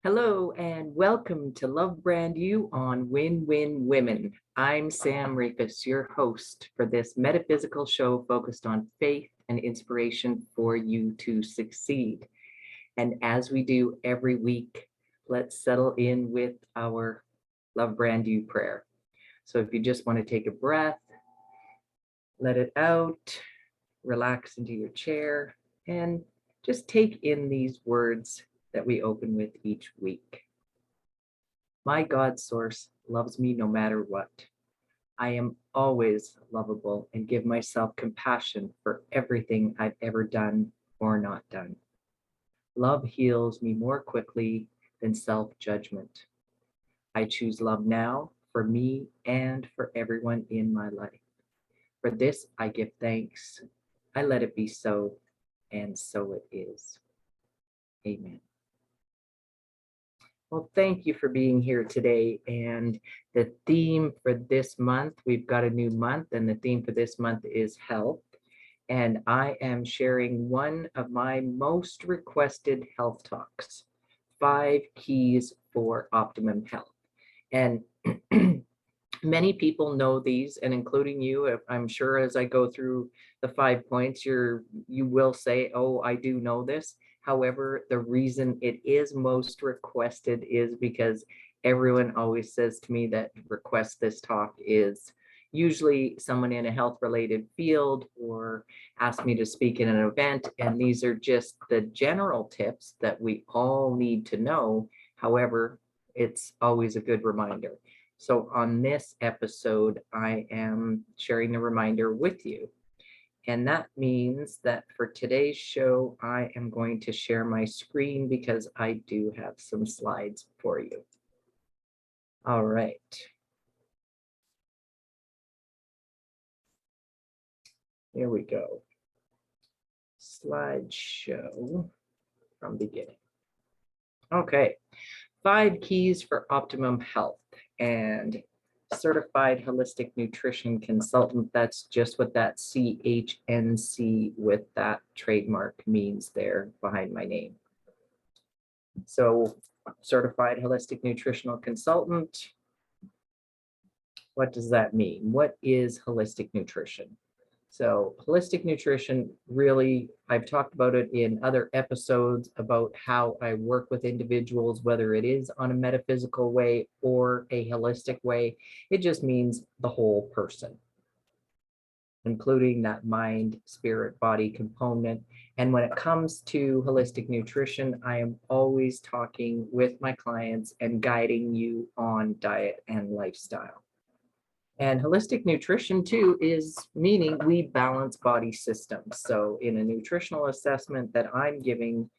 Hello and welcome to Love Brand You on Win Win Women. I'm Sam Rapis, your host for this metaphysical show focused on faith and inspiration for you to succeed. And as we do every week, let's settle in with our Love Brand You prayer. So if you just want to take a breath, let it out, relax into your chair, and just take in these words that we open with each week. My God source loves me no matter what. I am always lovable and give myself compassion for everything I've ever done or not done. Love heals me more quickly than self-judgment. I choose love now for me and for everyone in my life. For this I give thanks. I let it be so, and so it is. Amen. Well, thank you for being here today. And the theme for this month, we've got a new month, and the theme for this month is health. And I am sharing one of my most requested health talks, 5 keys for optimum health. And many people know these, and including you, I'm sure as I go through the 5 points, you will say, oh, I do know this. However, the reason it is most requested is because everyone always says to me that request this talk is usually someone in a health related field or ask me to speak in an event. And these are just the general tips that we all need to know. However, it's always a good reminder. So on this episode, I am sharing the reminder with you. And that means that for today's show, I am going to share my screen because I do have some slides for you. All right. Here we go. Slideshow from beginning. Okay. 5 keys for optimum health. And certified holistic nutrition consultant. That's just what that CHNC with that trademark means there behind my name. So certified holistic nutritional consultant. What does that mean? What is holistic nutrition? So holistic nutrition, really, I've talked about it in other episodes about how I work with individuals, whether it is on a metaphysical way or a holistic way. It just means the whole person, including that mind, spirit, body component. And when it comes to holistic nutrition, I am always talking with my clients and guiding you on diet and lifestyle. And holistic nutrition too is meaning we balance body systems. So in a nutritional assessment that I'm giving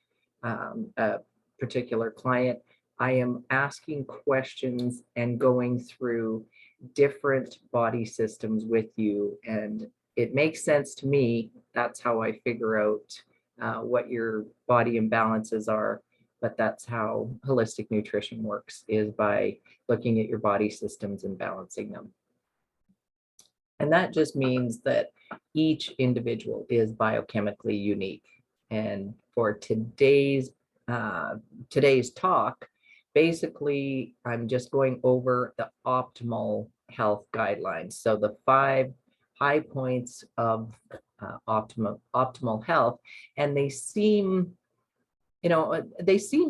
a particular client, I am asking questions and going through different body systems with you. And it makes sense to me. That's how I figure out what your body imbalances are. But that's how holistic nutrition works, is by looking at your body systems and balancing them. And that just means that each individual is biochemically unique. And for today's talk, basically, I'm just going over the optimal health guidelines. So the 5 high points of optimal health, and they seem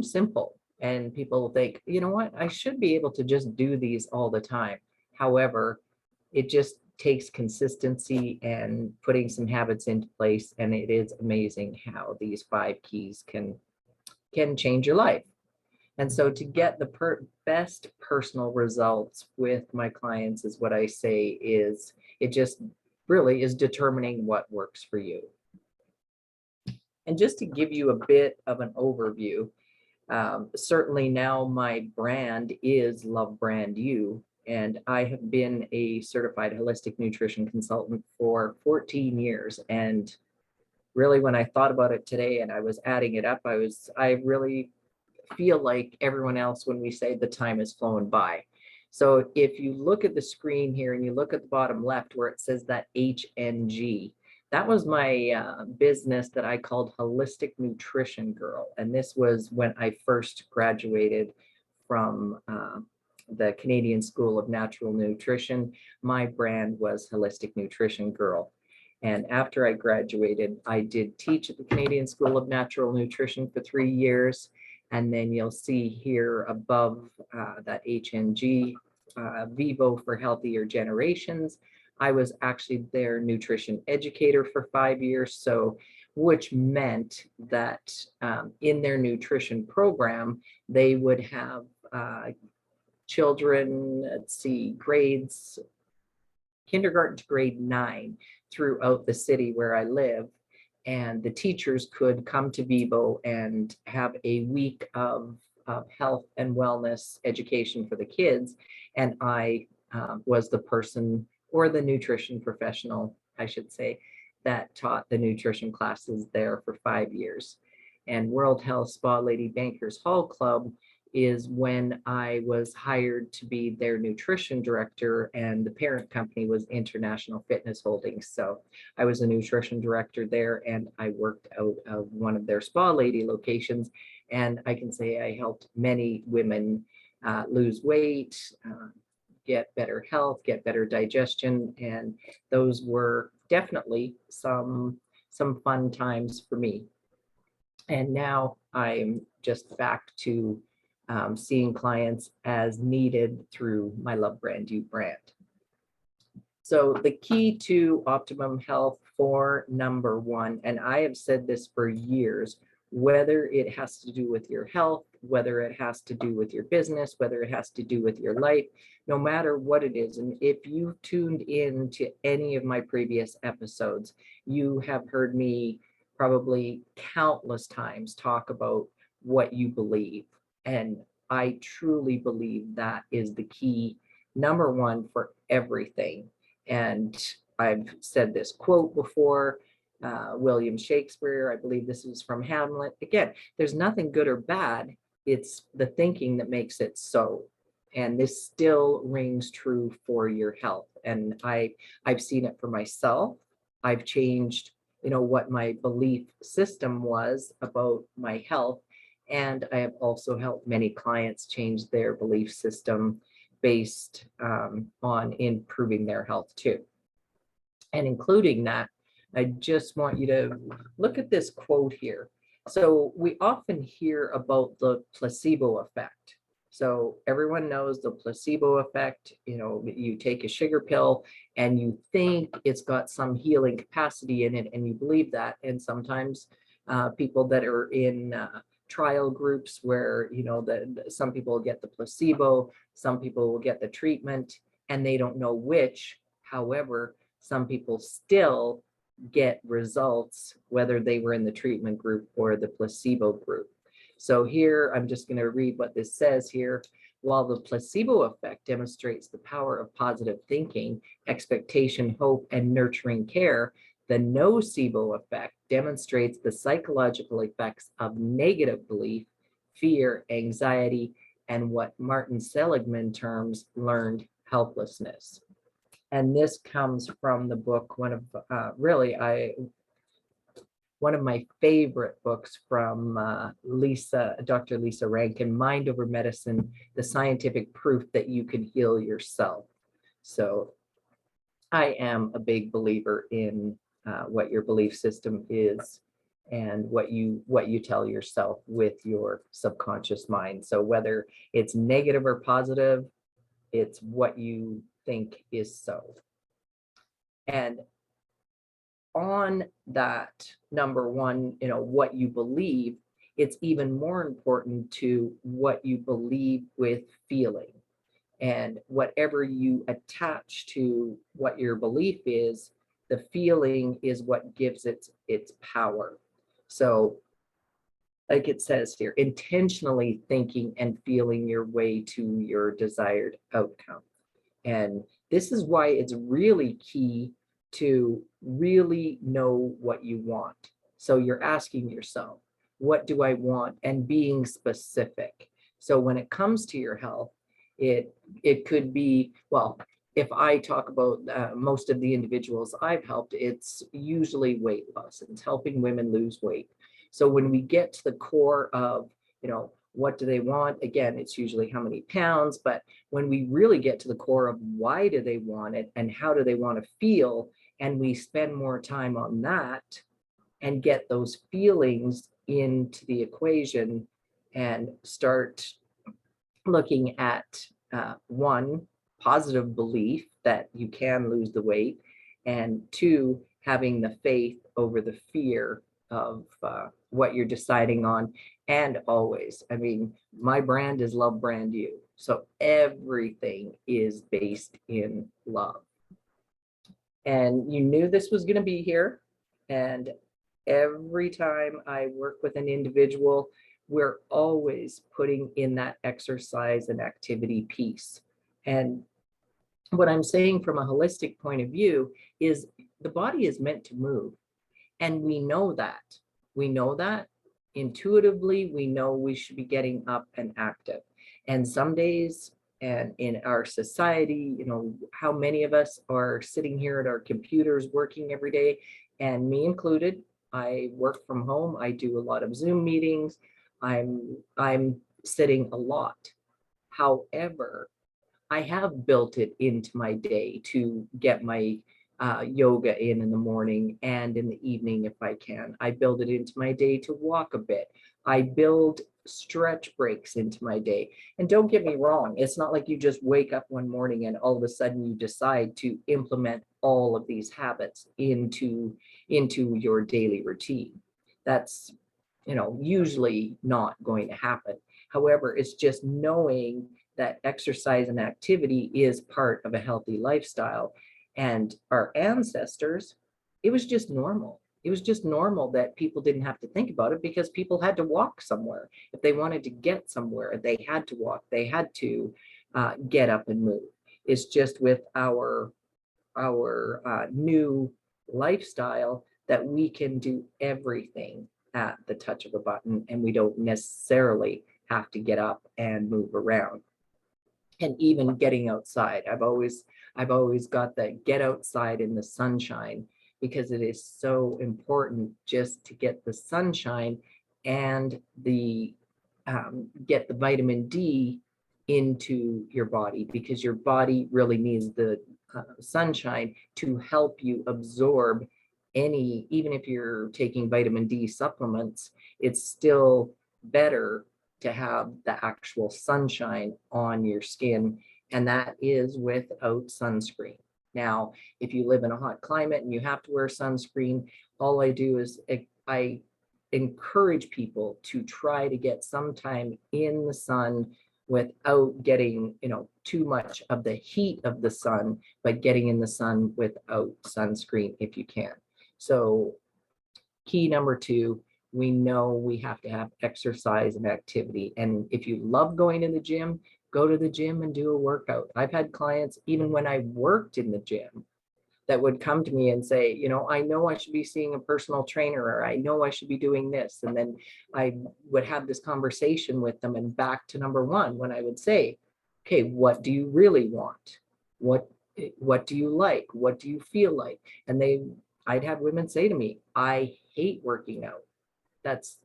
simple. And people think, you know what, I should be able to just do these all the time. However, it just takes consistency and putting some habits into place, and it is amazing how these 5 keys can change your life. And so to get the best personal results with my clients, is what I say, is it just really is determining what works for you. And just to give you a bit of an overview, certainly now my brand is Love Brand You. And I have been a certified holistic nutrition consultant for 14 years. And really, when I thought about it today and I was adding it up, I really feel like everyone else when we say the time has flown by. So if you look at the screen here and you look at the bottom left where it says that HNG, that was my business that I called Holistic Nutrition Girl. And this was when I first graduated from the Canadian School of Natural Nutrition. My brand was Holistic Nutrition Girl. And after I graduated, I did teach at the Canadian School of Natural Nutrition for 3 years. And then you'll see here above that HNG, Vivo for Healthier Generations. I was actually their nutrition educator for 5 years. So, which meant that in their nutrition program, they would have children, let's see, grades kindergarten to grade 9 throughout the city where I live. And the teachers could come to Vivo and have a week of health and wellness education for the kids. And I was the person, or the nutrition professional, I should say, that taught the nutrition classes there for 5 years. And World Health Spa Lady Bankers Hall Club is when I was hired to be their nutrition director, and the parent company was International Fitness Holdings. So I was a nutrition director there, and I worked out of one of their Spa Lady locations. And I can say I helped many women lose weight, get better health, get better digestion. And those were definitely some fun times for me. And now I'm just back to seeing clients as needed through my Love Brand You brand. So the key to Optimum Health for number one, and I have said this for years, whether it has to do with your health, whether it has to do with your business, whether it has to do with your life, no matter what it is. And if you've tuned in to any of my previous episodes, you have heard me probably countless times talk about what you believe. And I truly believe that is the key, number one, for everything. And I've said this quote before, William Shakespeare, I believe this is from Hamlet. Again, there's nothing good or bad. It's the thinking that makes it so. And this still rings true for your health. And I've seen it for myself. I've changed, what my belief system was about my health. And I have also helped many clients change their belief system based on improving their health too. And including that, I just want you to look at this quote here. So we often hear about the placebo effect. So everyone knows the placebo effect. You take a sugar pill and you think it's got some healing capacity in it, and you believe that. And sometimes people that are in trial groups where, some people get the placebo, some people will get the treatment, and they don't know which. However, some people still get results, whether they were in the treatment group or the placebo group. So here, I'm just going to read what this says here. While the placebo effect demonstrates the power of positive thinking, expectation, hope, and nurturing care, the nocebo effect demonstrates the psychological effects of negative belief, fear, anxiety, and what Martin Seligman terms learned helplessness. And this comes from the book, one of my favorite books from Dr. Lisa Rankin, Mind Over Medicine, the scientific proof that you can heal yourself. So I am a big believer in what your belief system is and what you tell yourself with your subconscious mind. So whether it's negative or positive, it's what you think is so. And on that number one, what you believe, it's even more important to what you believe with feeling. And whatever you attach to what your belief is, the feeling is what gives it its power. So like it says here, intentionally thinking and feeling your way to your desired outcome. And this is why it's really key to really know what you want. So you're asking yourself, what do I want? And being specific. So when it comes to your health, it could be, well, if I talk about most of the individuals I've helped, it's usually weight loss. It's helping women lose weight. So when we get to the core of, what do they want? Again, it's usually how many pounds, but when we really get to the core of why do they want it and how do they want to feel, and we spend more time on that and get those feelings into the equation and start looking at one, positive belief that you can lose the weight, and two, having the faith over the fear of what you're deciding on. And always, I mean, my brand is Love Brand You. So everything is based in love. And you knew this was going to be here. And every time I work with an individual, we're always putting in that exercise and activity piece. And what I'm saying from a holistic point of view is the body is meant to move. And we know that. We know that intuitively. We know we should be getting up and active. And some days, and in our society, how many of us are sitting here at our computers working every day, and me included. I work from home. I do a lot of Zoom meetings. I'm sitting a lot. However, I have built it into my day to get my yoga in the morning and in the evening if I can. I build it into my day to walk a bit. I build stretch breaks into my day. And don't get me wrong, it's not like you just wake up one morning and all of a sudden you decide to implement all of these habits into your daily routine. That's, usually not going to happen. However, it's just knowing that exercise and activity is part of a healthy lifestyle. And our ancestors, it was just normal. It was just normal that people didn't have to think about it because people had to walk somewhere. If they wanted to get somewhere, they had to walk. They had to get up and move. It's just with our new lifestyle that we can do everything at the touch of a button, and we don't necessarily have to get up and move around. And even getting outside, I've always got that get outside in the sunshine, because it is so important just to get the sunshine and the get the vitamin D into your body, because your body really needs the sunshine to help you absorb any, even if you're taking vitamin D supplements, it's still better to have the actual sunshine on your skin, and that is without sunscreen. Now, if you live in a hot climate and you have to wear sunscreen, all I do is I encourage people to try to get some time in the sun without getting, too much of the heat of the sun, but getting in the sun without sunscreen if you can. So key number two, we know we have to have exercise and activity. And if you love going to the gym, go to the gym and do a workout. I've had clients, even when I worked in the gym, that would come to me and say, I know I should be seeing a personal trainer, or I know I should be doing this. And then I would have this conversation with them, and back to number one, when I would say, okay, what do you really want? What do you like? What do you feel like? And I'd have women say to me, I hate working out. That's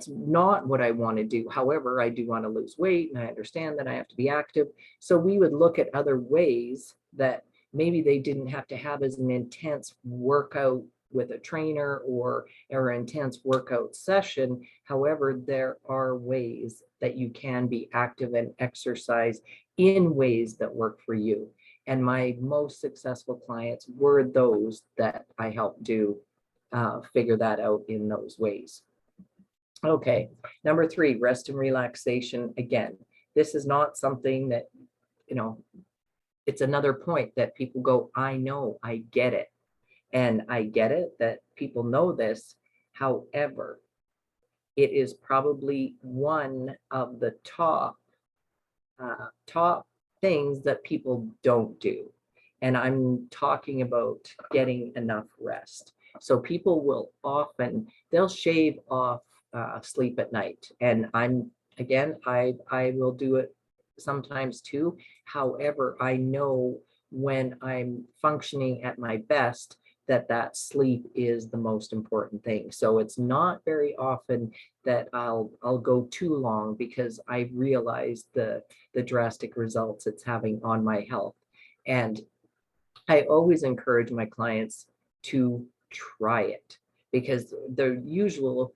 not what I want to do. However, I do want to lose weight, and I understand that I have to be active. So we would look at other ways that maybe they didn't have to have as an intense workout with a trainer or intense workout session. However, there are ways that you can be active and exercise in ways that work for you. And my most successful clients were those that I helped figure that out in those ways. Okay, number three, rest and relaxation. Again, this is not something that, it's another point that people go, I know, I get it. And I get it that people know this. However, it is probably one of the top things that people don't do. And I'm talking about getting enough rest. So people will they'll shave off sleep at night. And I will do it sometimes too. However, I know when I'm functioning at my best that sleep is the most important thing. So it's not very often that I'll go too long because I realize the drastic results it's having on my health. And I always encourage my clients to try it, because usual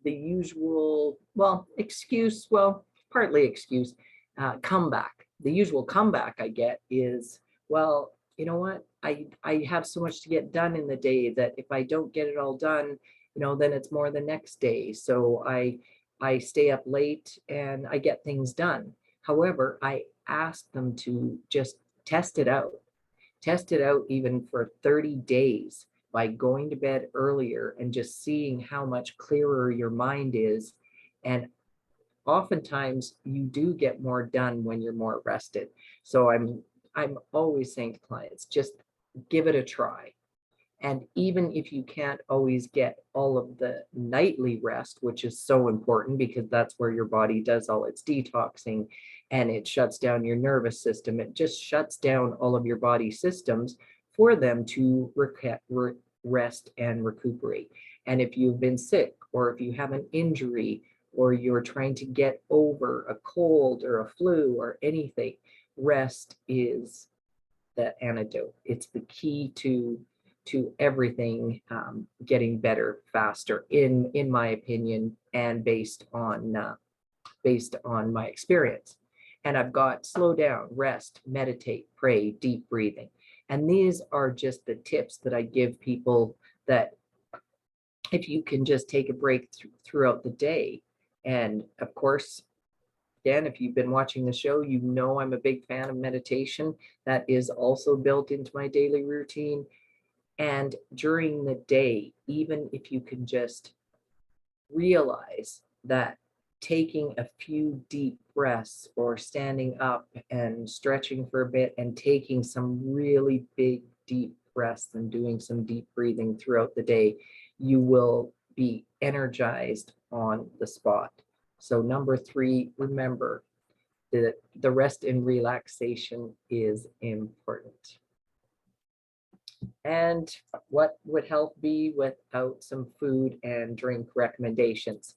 the usual, well, excuse, well, partly excuse, comeback. The usual comeback I get is, well, you know what? I have so much to get done in the day that if I don't get it all done, then it's more the next day. So I stay up late and I get things done. However, I ask them to just test it out. Test it out even for 30 days by going to bed earlier and just seeing how much clearer your mind is. And oftentimes you do get more done when you're more rested. So I'm always saying to clients, just give it a try. And even if you can't always get all of the nightly rest, which is so important because that's where your body does all its detoxing and it shuts down your nervous system, it just shuts down all of your body systems for them to rest and recuperate. And if you've been sick, or if you have an injury, or you're trying to get over a cold or a flu or anything, rest is the antidote. It's the key to everything getting better faster, in my opinion, and based on my experience. And I've got slow down, rest, meditate, pray, deep breathing. And these are just the tips that I give people, that if you can just take a break throughout the day. And of course, again, if you've been watching the show, you know I'm a big fan of meditation. That is also built into my daily routine. And during the day, even if you can just realize that taking a few deep breaths, or standing up and stretching for a bit and taking some really big deep breaths and doing some deep breathing throughout the day, you will be energized on the spot. So number 3, remember that the rest and relaxation is important. And what would health be without some food and drink recommendations?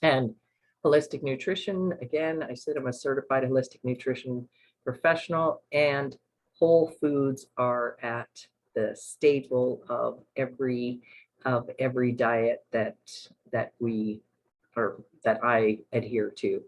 And holistic nutrition, again, I said I'm a certified holistic nutrition professional, and whole foods are at the staple of every diet that we, or that I adhere to.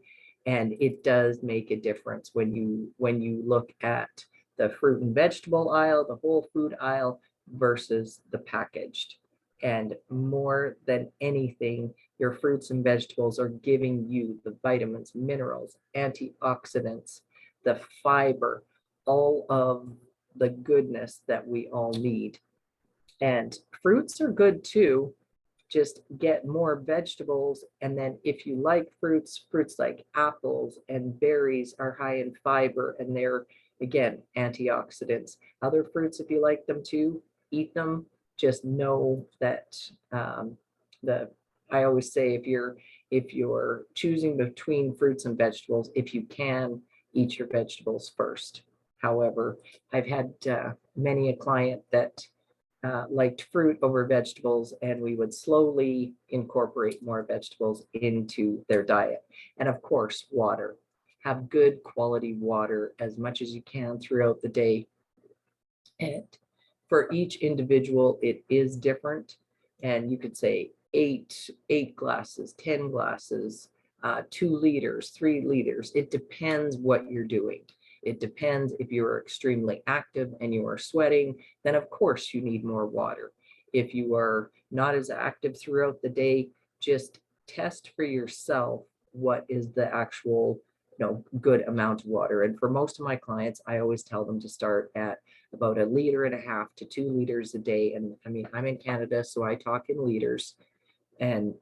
And it does make a difference when you look at the fruit and vegetable aisle, the whole food aisle versus the packaged. And more than anything, your fruits and vegetables are giving you the vitamins, minerals, antioxidants, the fiber, all of the goodness that we all need. And fruits are good too. Just get more vegetables. And then if you like fruits like apples and berries are high in fiber, and they're, again, antioxidants. Other fruits, if you like them too, eat them. Just know that I always say, if you're choosing between fruits and vegetables, if you can, eat your vegetables first. However, I've had many a client that liked fruit over vegetables, and we would slowly incorporate more vegetables into their diet. And of course, water. Have good quality water as much as you can throughout the day. And for each individual, it is different. And you could say eight glasses, 10 glasses, 2 liters, 3 liters. It depends what you're doing. It depends. If you are extremely active and you are sweating, then of course you need more water. If you are not as active throughout the day, just test for yourself what is the actual good amount of water. And for most of my clients, I always tell them to start at about 1.5 liters to 2 liters a day. And I mean, I'm in Canada, so I talk in liters. And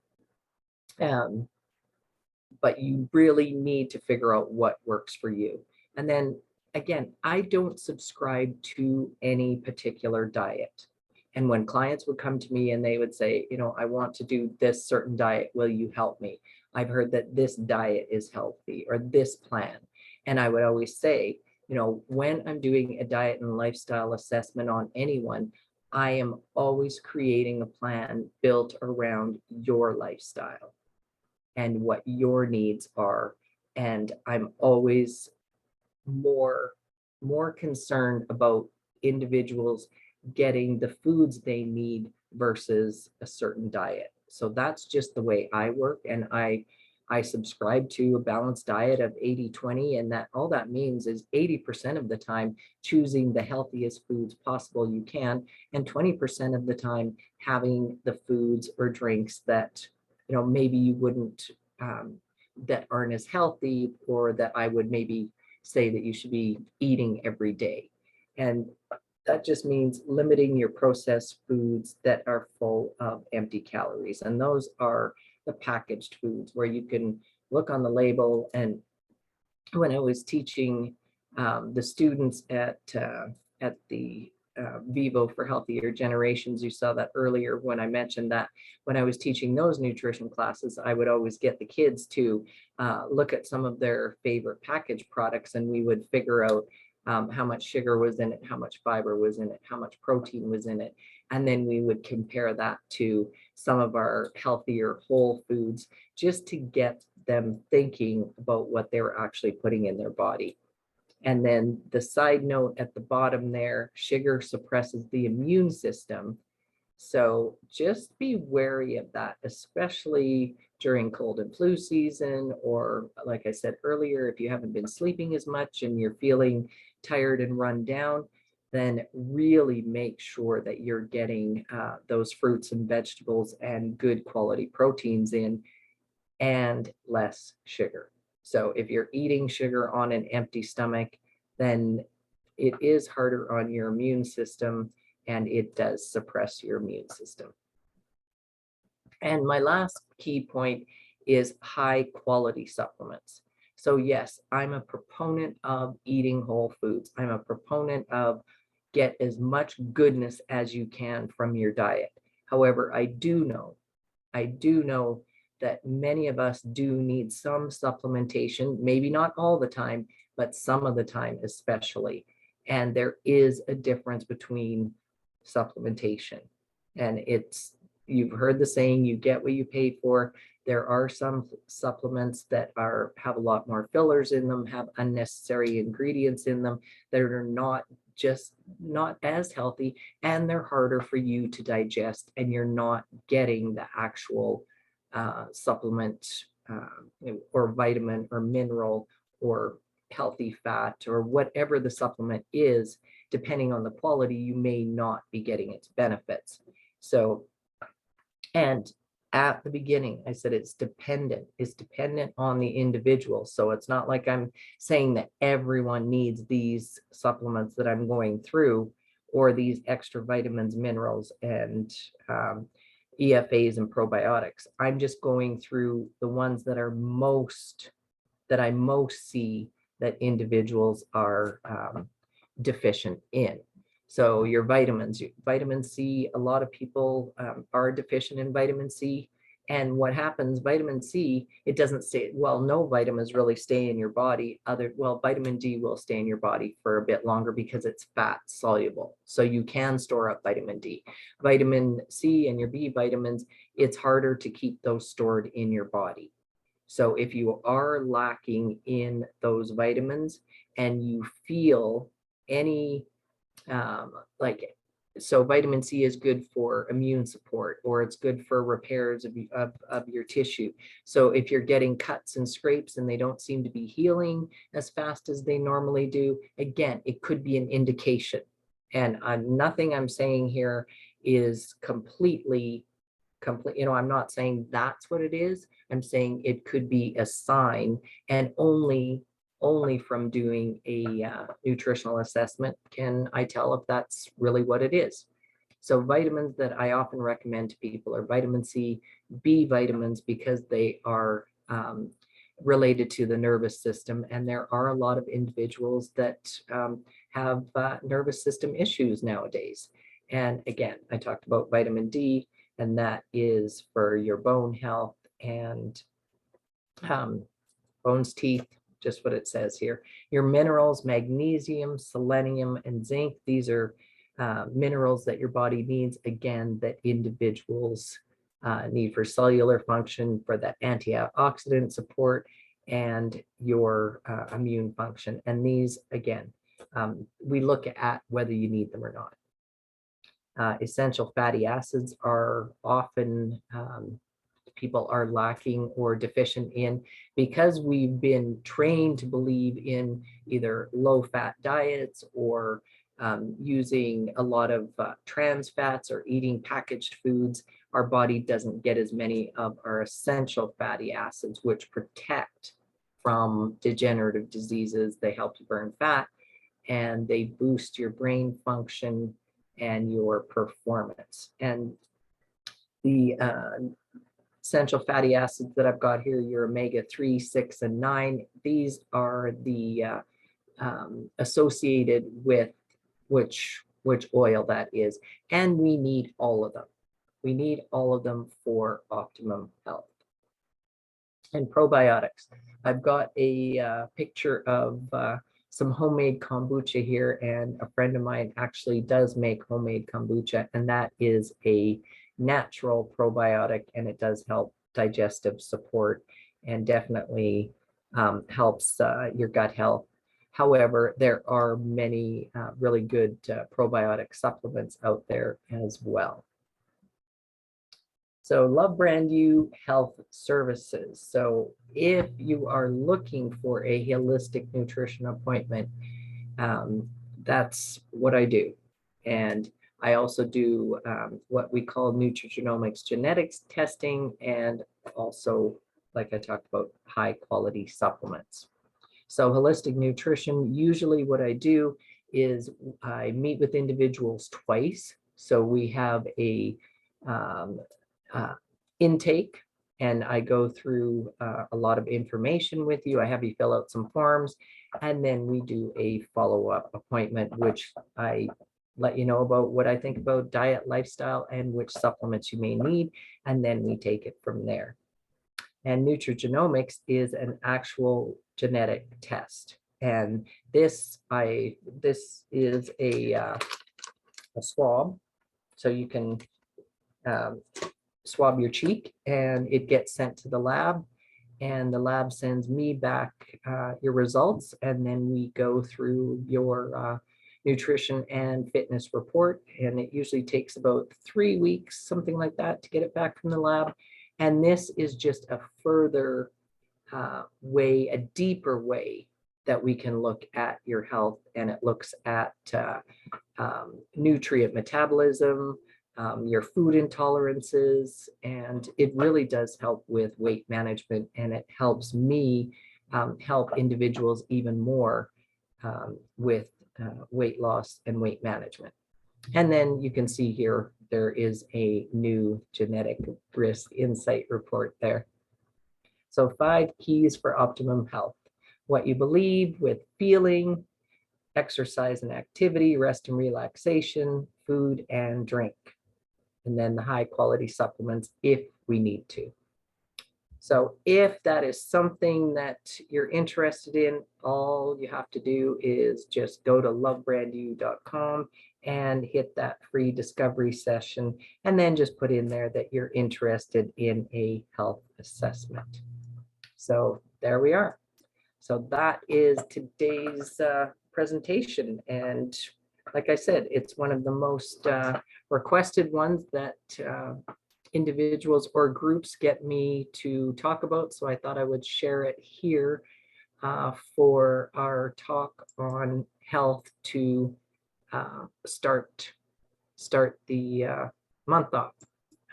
but you really need to figure out what works for you. And then again, I don't subscribe to any particular diet. And when clients would come to me and they would say, I want to do this certain diet, will you help me? I've heard that this diet is healthy or this plan. And I would always say, when I'm doing a diet and lifestyle assessment on anyone, I am always creating a plan built around your lifestyle and what your needs are. And I'm always more more concerned about individuals getting the foods they need versus a certain diet. So that's just the way I work. And I subscribe to a balanced diet of 80-20, and that all that means is 80% of the time choosing the healthiest foods possible you can, and 20% of the time having the foods or drinks that maybe you wouldn't that aren't as healthy, or that I would maybe say that you should be eating every day. And that just means limiting your processed foods that are full of empty calories. And those are the packaged foods where you can look on the label. And when I was teaching the students at the Vivo for Healthier Generations, you saw that earlier when I mentioned that when I was teaching those nutrition classes, I would always get the kids to look at some of their favorite packaged products, and we would figure out how much sugar was in it, how much fiber was in it, how much protein was in it. And then we would compare that to some of our healthier whole foods, just to get them thinking about what they were actually putting in their body. And then the side note at the bottom there, sugar suppresses the immune system. So just be wary of that, especially during cold and flu season, or like I said earlier, if you haven't been sleeping as much and you're feeling tired and run down, then really make sure that you're getting those fruits and vegetables and good quality proteins in, and less sugar. So if you're eating sugar on an empty stomach, then it is harder on your immune system, and it does suppress your immune system. And my last key point is high quality supplements. So yes, I'm a proponent of eating whole foods. I'm a proponent of get as much goodness as you can from your diet. However, I do know that many of us do need some supplementation, maybe not all the time, but some of the time especially. And there is a difference between supplementation. And you've heard the saying, you get what you pay for. There are some supplements that have a lot more fillers in them, have unnecessary ingredients in them that are not as healthy, and they're harder for you to digest, and you're not getting the actual supplement or vitamin or mineral or healthy fat or whatever the supplement is. Depending on the quality, you may not be getting its benefits. So, and at the beginning, I said it's dependent on the individual. So it's not like I'm saying that everyone needs these supplements that I'm going through, or these extra vitamins, minerals, and EFAs and probiotics. I'm just going through the ones that I most see that individuals are deficient in. So your vitamins, vitamin C, a lot of people are deficient in vitamin C. And what happens, vitamin C, it doesn't stay, well, no vitamins really stay in your body. Vitamin D will stay in your body for a bit longer because it's fat soluble. So you can store up vitamin D. Vitamin C and your B vitamins, it's harder to keep those stored in your body. So if you are lacking in those vitamins and you feel any so vitamin C is good for immune support, or it's good for repairs of your tissue. So if you're getting cuts and scrapes and they don't seem to be healing as fast as they normally do, again, it could be an indication. And nothing I'm saying here is complete. I'm not saying that's what it is. I'm saying it could be a sign, and only from doing a nutritional assessment can I tell if that's really what it is. So vitamins that I often recommend to people are vitamin C, B vitamins, because they are related to the nervous system. And there are a lot of individuals that have nervous system issues nowadays. And again, I talked about vitamin D, and that is for your bone health and um, bones, teeth, just what it says here. Your minerals, magnesium, selenium, and zinc. These are minerals that your body needs, again, that individuals need for cellular function, for that antioxidant support, and your immune function. And these, again, we look at whether you need them or not. Essential fatty acids are often people are lacking or deficient in, because we've been trained to believe in either low fat diets or using a lot of trans fats or eating packaged foods. Our body doesn't get as many of our essential fatty acids, which protect from degenerative diseases. They help you burn fat, and they boost your brain function and your performance. And the essential fatty acids that I've got here, your omega-3, 6, and 9, these are the associated with which oil that is. And we need all of them. We need all of them for optimum health. And probiotics. I've got a picture of some homemade kombucha here, and a friend of mine actually does make homemade kombucha, and that is a natural probiotic, and it does help digestive support and definitely helps your gut health. However, there are many really good probiotic supplements out there as well. So Love Brand You Health Services. So if you are looking for a holistic nutrition appointment, that's what I do. And I also do what we call nutrigenomics genetics testing, and also, like I talked about, high quality supplements. So holistic nutrition, usually what I do is I meet with individuals twice. So we have a intake, and I go through a lot of information with you. I have you fill out some forms, and then we do a follow-up appointment, which I let you know about what I think about diet, lifestyle, and which supplements you may need, and then we take it from there. And nutrigenomics is an actual genetic test, and this is a swab, so you can swab your cheek, and it gets sent to the lab, and the lab sends me back your results, and then we go through your nutrition and fitness report, and it usually takes about 3 weeks, something like that, to get it back from the lab. And this is just a further way, a deeper way that we can look at your health, and it looks at nutrient metabolism, your food intolerances, and it really does help with weight management, and it helps me help individuals even more with weight loss and weight management. And then you can see here, there is a new genetic risk insight report there. So 5 keys for optimum health: what you believe with feeling, exercise and activity, rest and relaxation, food and drink, and then the high quality supplements if we need to. So if that is something that you're interested in, all you have to do is just go to lovebrandyou.com and hit that free discovery session, and then just put in there that you're interested in a health assessment. So there we are. So that is today's presentation. And like I said, it's one of the most requested ones that individuals or groups get me to talk about. So I thought I would share it here for our talk on health to start the month off.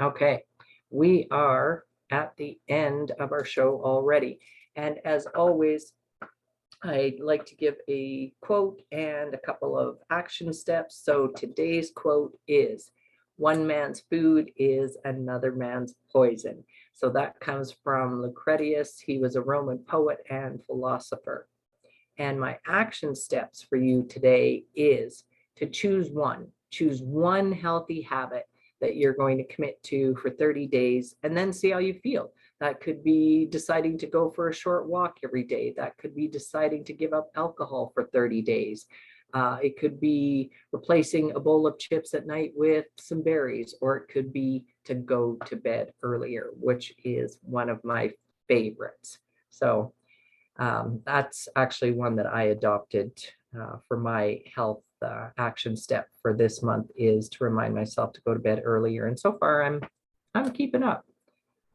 Okay, we are at the end of our show already. And as always, I'd like to give a quote and a couple of action steps. So today's quote is, "One man's food is another man's poison." So that comes from Lucretius. He was a Roman poet and philosopher. And my action steps for you today is to choose one healthy habit that you're going to commit to for 30 days and then see how you feel. That could be deciding to go for a short walk every day. That could be deciding to give up alcohol for 30 days. It could be replacing a bowl of chips at night with some berries, or it could be to go to bed earlier, which is one of my favorites. So that's actually one that I adopted for my health action step for this month, is to remind myself to go to bed earlier. And so far, I'm keeping up.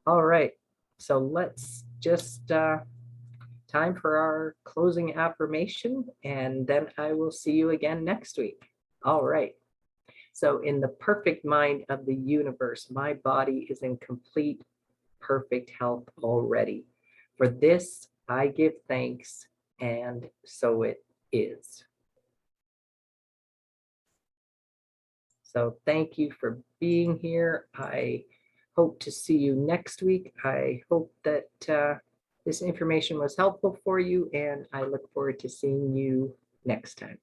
All right, so let's just time for our closing affirmation, and then I will see you again next week. All right. So in the perfect mind of the universe, my body is in complete, perfect health already. For this, I give thanks, and so it is. So thank you for being here. I hope to see you next week. I hope that this information was helpful for you, and I look forward to seeing you next time.